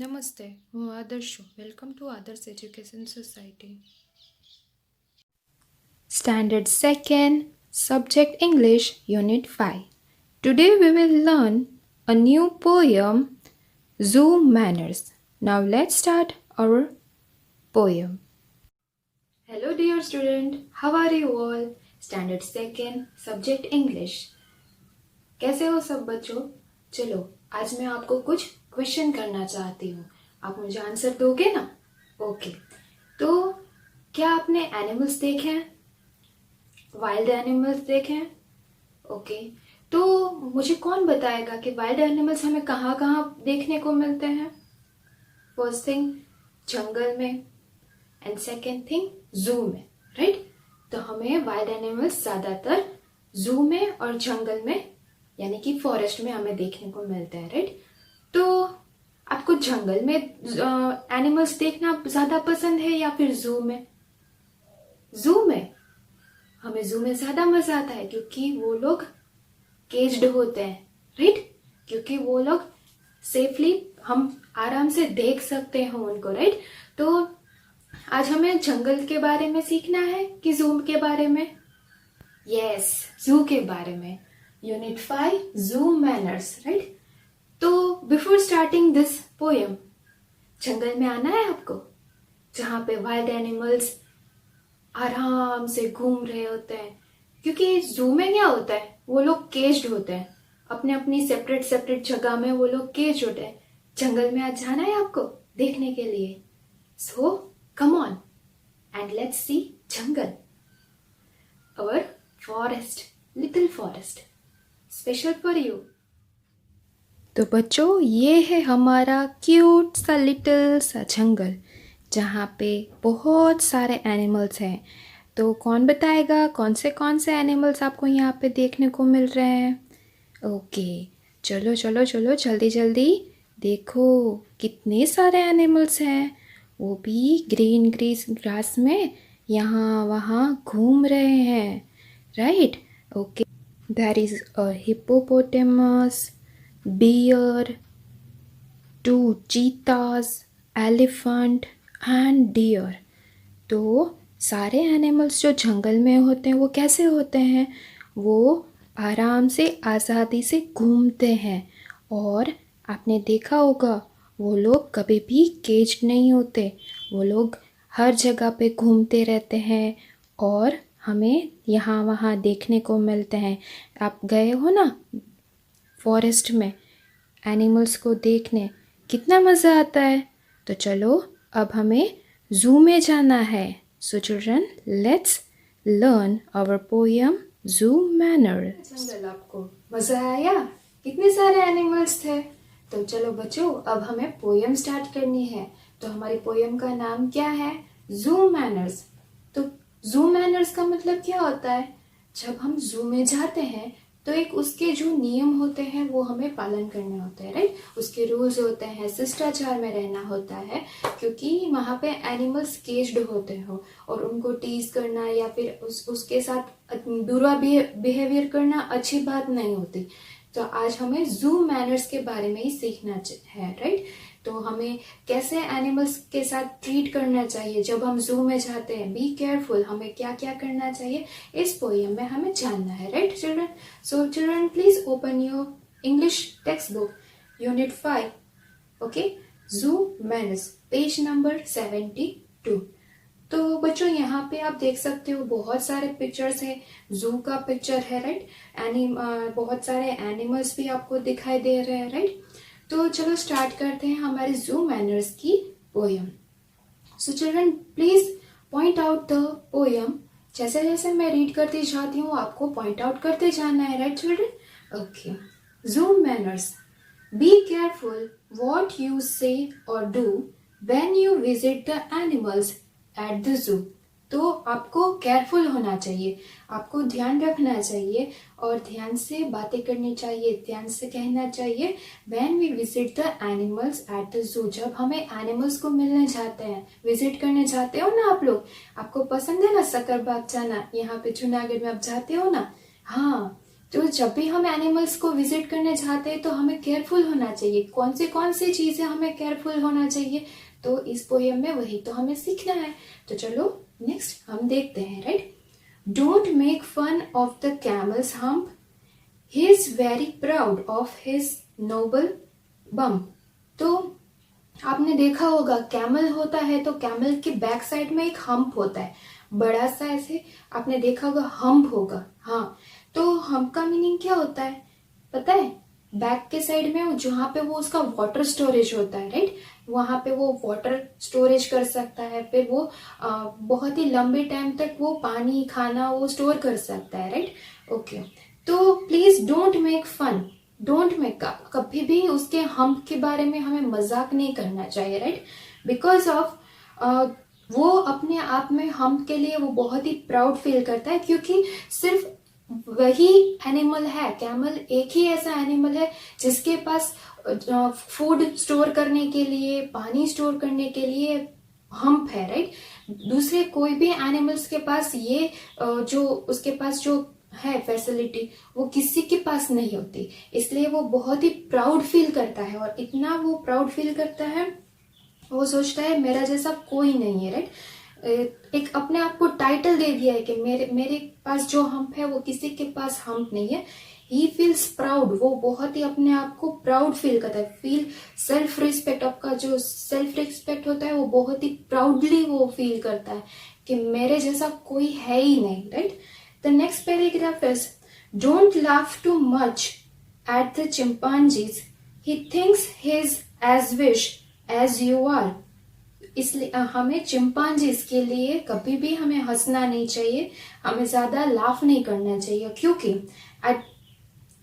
નમસ્તે, હું આદર્શ છું. વેલકમ ટુ આદર્શ education society. Standard 2nd, Subject English, Unit 5. Today we will learn a new poem, Zoo Manners. Now let's start our poem. Hello dear student, how are you all? Standard 2nd, Subject English. कैसे हो सब बच्चों? चलो आज मैं आपको कुछ question करना चाहती हूँ. आप मुझे आंसर दोगे ना? ओके. तो क्या आपने एनिमल्स देखे हैं? वाइल्ड एनिमल्स देखे हैं? ओके. तो मुझे कौन बताएगा कि वाइल्ड एनिमल्स हमें कहाँ कहाँ देखने को मिलते हैं? फर्स्ट थिंग जंगल में एंड सेकेंड थिंग जू में, राइट? तो हमें वाइल्ड एनिमल्स ज्यादातर जू में और जंगल में यानी कि फॉरेस्ट में हमें देखने को मिलते हैं, राइट? तो आपको जंगल में एनिमल्स देखना ज्यादा पसंद है या फिर जू में? जू में. हमें जू में ज्यादा मजा आता है क्योंकि वो लोग केज्ड होते हैं, राइट? क्योंकि वो लोग सेफली हम आराम से देख सकते हैं उनको, राइट? तो आज हमें जंगल के बारे में सीखना है कि जू के बारे में? यस, जू के बारे में. यूनिट 5 जू मैनर्स, राइट? तो बिफोर स्टार्टिंग दिस पोएम, जंगल में आना है आपको, जहां पे वाइल्ड एनिमल्स आराम से घूम रहे होते हैं. क्योंकि जू में क्या होता है, वो लोग केज्ड होते हैं, अपने अपनी सेपरेट सेपरेट जगह में वो लोग केज होते हैं. जंगल में आज जाना है आपको देखने के लिए. So come on and let's see jungle, our forest, little forest special for you. तो बच्चों ये है हमारा क्यूट सा लिटिल सा जंगल जहाँ पे बहुत सारे एनिमल्स हैं. तो कौन बताएगा कौन से एनिमल्स आपको यहाँ पे देखने को मिल रहे हैं? ओके, चलो चलो चलो जल्दी जल्दी देखो कितने सारे एनिमल्स हैं. वो भी ग्रीन ग्रीन ग्रास में यहाँ वहाँ घूम रहे हैं, right? Okay. There is a hippopotamus, bear, 2 cheetahs, elephant and deer. तो सारे एनिमल्स जो जंगल में होते हैं वो कैसे होते हैं? वो आराम से आज़ादी से घूमते हैं. और आपने देखा होगा वो लोग कभी भी केज्ड नहीं होते. वो लोग हर जगह पे घूमते रहते हैं और हमें यहाँ वहाँ देखने को मिलते हैं. आप गए हो ना फॉरेस्ट में एनिमल्स को देखने, कितना मज़ा आता है. तो चलो अब हमें जू में जाना है. So children let's learn our poem zoo manner. जंगल आपको मज़ा आया? कितने सारे एनिमल्स थे. तो चलो बच्चों अब हमें पोएम स्टार्ट करनी है. तो हमारी पोएम का नाम क्या है? जू मैनर्स. तो जू मैनर्स का मतलब क्या होता है? जब हम जू में जाते हैं तो एक उसके जो नियम होते हैं वो हमें पालन करने होते हैं, राइट? उसके रूल्स होते हैं, शिष्टाचार में रहना होता है क्योंकि वहाँ पे एनिमल्स केज्ड होते हो और उनको टीज करना या फिर उसके साथ बुरा बिहेवियर करना अच्छी बात नहीं होती. तो आज हमें जू मैनर्स के बारे में ही सीखना है, राइट? तो हमें कैसे एनिमल्स के साथ ट्रीट करना चाहिए जब हम जू में जाते हैं. बी केयरफुल, हमें क्या क्या करना चाहिए इस पोएम में हमें जानना है, right children? So children please open your English text book unit 5, okay? जू मैनर्स, पेज नंबर 72. तो बच्चों यहाँ पे आप देख सकते हो बहुत सारे पिक्चर्स है. जू का पिक्चर है, राइट? बहुत सारे एनिमल्स भी आपको दिखाई दे रहे हैं, राइट? तो चलो स्टार्ट करते हैं हमारे जू मैनर्स की poem. So children please point out the poem. जैसे जैसे मैं रीड करती जाती हूँ आपको पॉइंट आउट करते जाना है, राइट चिल्ड्रन? ओके. जू manners. Be careful what you से और do when you visit the animals at the zoo. तो आपको केयरफुल होना चाहिए, आपको ध्यान रखना चाहिए और ध्यान से बातें करनी चाहिए, ध्यान से कहना चाहिए when we visit the animals at the zoo. जब हमें एनिमल्स को मिलने जाते हैं, विजिट करने जाते हो ना आप लोग, आपको पसंद है ना सक्करबाग जाना? यहाँ पे जूनागढ़ में आप जाते हो ना? हाँ, तो जब भी हम एनिमल्स को विजिट करने जाते हैं तो हमें केयरफुल होना चाहिए। कौन सी चीजें हमें केयरफुल होना चाहिए, तो इस पोएम में वही तो हमें सीखना है। तो चलो नेक्स्ट हम देखते हैं, right. Don't make fun of the camel's hump, he is very proud of his noble bump. तो आपने देखा होगा कैमल होता है तो कैमल के बैक साइड में एक हम्प होता है, बड़ा सा ऐसे आपने देखा होगा हम्प होगा। हाँ, तो हम्प का मीनिंग क्या होता है पता है? बैक के साइड में जहाँ पे वो उसका वाटर स्टोरेज होता है, राइट, वहां पे वो वाटर स्टोरेज कर सकता है, फिर वो बहुत ही लंबे टाइम तक वो पानी खाना वो स्टोर कर सकता है, राइट। ओके, तो please don't make fun, don't make, कभी भी उसके हम्प के बारे में हमें मजाक नहीं करना चाहिए, राइट। बिकॉज ऑफ वो अपने आप में हम्प के लिए वो बहुत ही प्राउड फील करता है, क्योंकि सिर्फ वही एनिमल है, कैमल एक ही ऐसा एनिमल है जिसके पास फूड स्टोर करने के लिए, पानी स्टोर करने के लिए हम्प है, राइट। दूसरे कोई भी एनिमल्स के पास ये जो उसके पास जो है फैसिलिटी वो किसी के पास नहीं होती, इसलिए वो बहुत ही प्राउड फील करता है। और इतना वो प्राउड फील करता है, वो सोचता है मेरा जैसा कोई नहीं है, राइट। एक अपने आप को टाइटल दे दिया है कि मेरे मेरे पास जो हम्प है वो किसी के पास हम्प नहीं है। ही फील्स प्राउड, वो बहुत ही अपने आप को प्राउड फील करता है। फील सेल्फ रिस्पेक्ट, आपका जो सेल्फ रिस्पेक्ट होता है वो बहुत ही प्राउडली वो फील करता है कि मेरे जैसा कोई है ही नहीं, right. The next paragraph is don't laugh too much at the chimpanzees, he thinks he's as wise as you are. इसलिए हमें चिंपांजीज के लिए कभी भी हमें हंसना नहीं चाहिए, हमें ज्यादा लाफ नहीं करना चाहिए, क्योंकि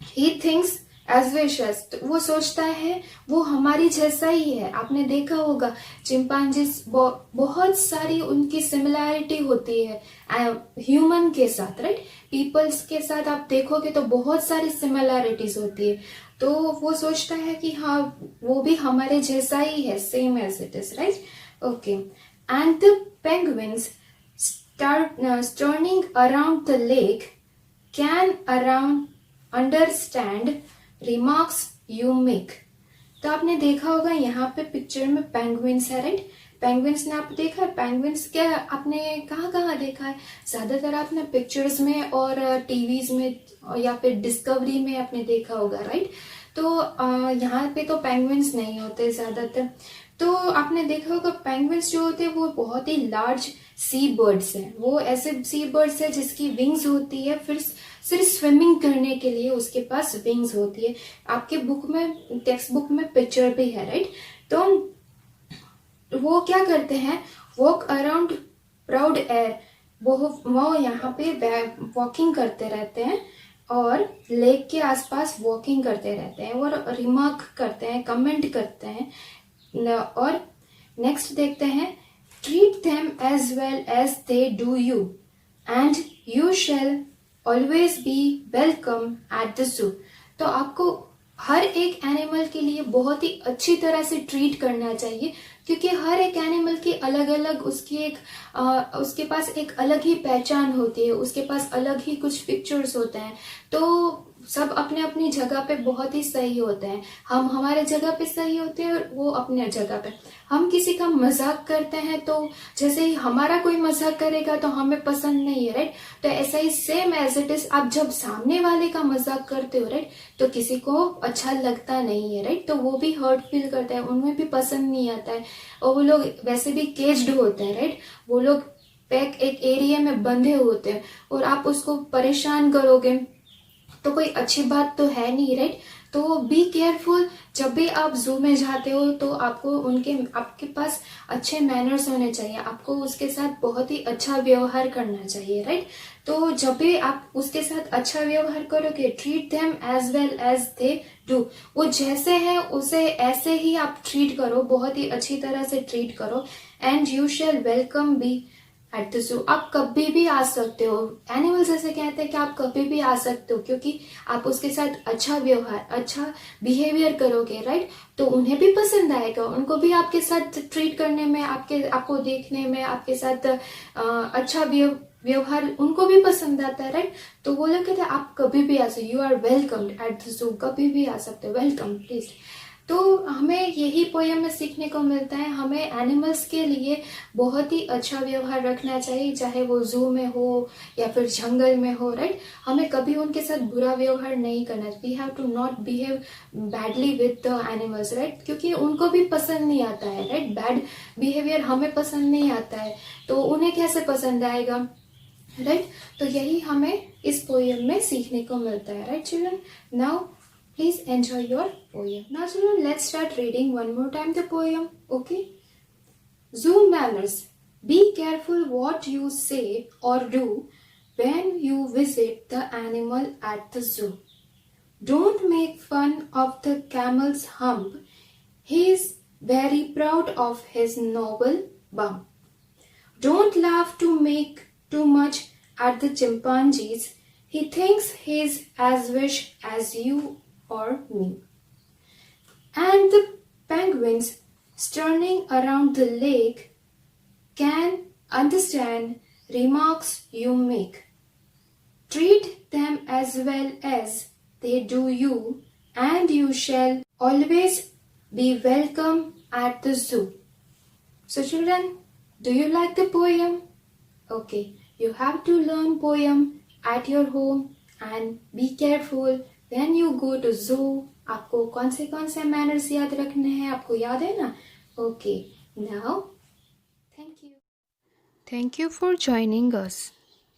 he thinks as wise as, वो सोचता है वो हमारी जैसा ही है। आपने देखा होगा चिंपांजीज बहुत सारी उनकी सिमिलैरिटी होती है ह्यूमन के साथ, राइट। पीपल्स के साथ आप देखोगे तो बहुत सारी सिमिलैरिटीज होती है, तो वो सोचता है कि हाँ वो भी हमारे जैसा ही है, same as it is, right. Okay, and the penguins turning around the lake can around understand remarks you make। तो आपने देखा होगा यहाँ पे पिक्चर में पेंगुइन्स है, राइट। पेंगुइन्स ने आप देखा है, पेंगुइन्स क्या आपने कहाँ कहाँ देखा है? ज्यादातर आपने पिक्चर्स में और टीवीज में या फिर डिस्कवरी में आपने देखा होगा, राइट। तो यहाँ पे तो पेंगुइन्स नहीं होते ज्यादातर। तो आपने देखा होगा पेंगुइन्स जो होते हैं वो बहुत ही लार्ज सी बर्ड्स हैं। वो ऐसे सी बर्ड्स है जिसकी विंग्स होती है, फिर सिर्फ स्विमिंग करने के लिए उसके पास विंग्स होती है। आपके बुक में, टेक्स्ट बुक में पिक्चर भी है, राइट। तो वो क्या करते हैं, वॉक अराउंड प्राउड एयर, वो यहाँ पे वॉकिंग करते रहते हैं और लेक के आसपास वॉकिंग करते रहते हैं और रिमार्क करते हैं, कमेंट करते हैं। और नेक्स्ट देखते हैं, treat them as well as they do you and you shall always be welcome at the zoo. तो आपको हर एक एनिमल के लिए बहुत ही अच्छी तरह से ट्रीट करना चाहिए, क्योंकि हर एक एनिमल की अलग अलग उसके पास एक अलग ही पहचान होती है, उसके पास अलग ही कुछ पिक्चर्स होते हैं। तो सब अपने अपनी जगह पे बहुत ही सही होते हैं। हम हमारे जगह पे सही होते हैं और वो अपने जगह पे। हम किसी का मजाक करते हैं तो जैसे ही हमारा कोई मजाक करेगा तो हमें पसंद नहीं है, राइट। तो ऐसा ही सेम एज इट इज, आप जब सामने वाले का मजाक करते हो, राइट, तो किसी को अच्छा लगता नहीं है, राइट। तो वो भी हर्ट फील करता है, उन्हें भी पसंद नहीं आता है। और वो लोग वैसे भी केज्ड होते हैं, राइट। वो लोग पैक एक एरिया में बंधे होते हैं और आप उसको परेशान करोगे तो कोई अच्छी बात तो है नहीं, राइट। तो बी केयरफुल, जब भी आप जू में जाते हो तो आपके पास अच्छे मैनर्स होने चाहिए, आपको उसके साथ बहुत ही अच्छा व्यवहार करना चाहिए, राइट। तो जब भी आप उसके साथ अच्छा व्यवहार करोगे, treat them as well as they do, वो जैसे है उसे ऐसे ही आप ट्रीट करो, बहुत ही अच्छी तरह से ट्रीट करो। And you shall welcome be at the zoo, आप कभी भी आ सकते हो। एनिमल्स ऐसे कहते हैं कि आप कभी भी आ सकते हो, क्योंकि आप उसके साथ अच्छा व्यवहार, अच्छा बिहेवियर करोगे, राइट। तो उन्हें भी पसंद आएगा, उनको भी आपके साथ ट्रीट करने में, आपको देखने में, आपके साथ अच्छा व्यवहार उनको भी पसंद आता है, राइट। तो वो लोग कहते हैं आप कभी भी आ सकते, you are welcome at the zoo, कभी भी आ सकते हो, वेलकम प्लीज। तो हमें यही पोयम में सीखने को मिलता है, हमें एनिमल्स के लिए बहुत ही अच्छा व्यवहार रखना चाहिए, चाहे वो जू में हो या फिर जंगल में हो, राइट। हमें कभी उनके साथ बुरा व्यवहार नहीं करना, we have to not behave badly with the animals, right, क्योंकि उनको भी पसंद नहीं आता है, राइट। बैड बिहेवियर हमें पसंद नहीं आता है, तो उन्हें कैसे पसंद आएगा, राइट। तो यही हमें इस पोयम में सीखने को मिलता है, right children. Now please enjoy your poem. Now children, let's start reading one more time the poem, okay? Zoo manners. Be careful what you say or do when you visit the animal at the zoo. Don't make fun of the camel's hump. He is very proud of his noble bump. Don't laugh to make too much at the chimpanzees. He thinks he's as wish as you or me. And the penguins strolling around the lake can understand remarks you make. Treat them as well as they do you, and you shall always be welcome at the zoo. So children, do you like the poem? Okay, you have to learn poem at your home and be careful when you go to zoo. आपको कौन से manners याद रखने हैं, आपको याद है ना? Okay, now thank you for joining us.